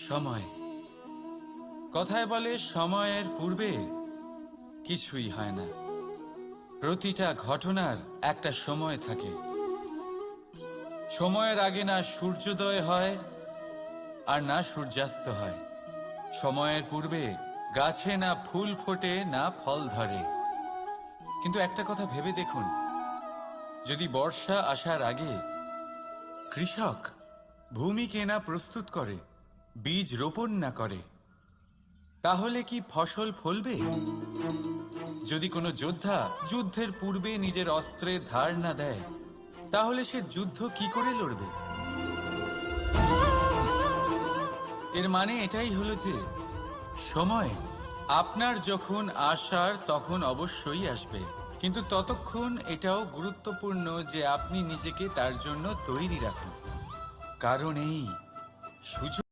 সময়। কথায় বলে সময়ের পূর্বে কিছুই হয় না। প্রতিটা ঘটনার একটা সময় থাকে। সময়ের আগে না সূর্যোদয় হয় আর না সূর্যাস্ত হয়। সময়ের পূর্বে গাছে না ফুল ফোটে না ফল ধরে। কিন্তু একটা কথা ভেবে দেখুন, যদি বর্ষা আসার আগে কৃষক ভূমিকে না প্রস্তুত করে, বীজ রোপণ না করে, তাহলে কি ফসল ফলবে? যদি কোনো যোদ্ধা যুদ্ধের পূর্বে নিজের অস্ত্রের ধার না দেয়, তাহলে সে যুদ্ধ কি করে লড়বে? এর মানে এটাই হলো যে সময় আপনার যখন আসার তখন অবশ্যই আসবে, কিন্তু ততক্ষণ এটাও গুরুত্বপূর্ণ যে আপনি নিজেকে তার জন্য তৈরি রাখুন। কারণ এই সুযোগ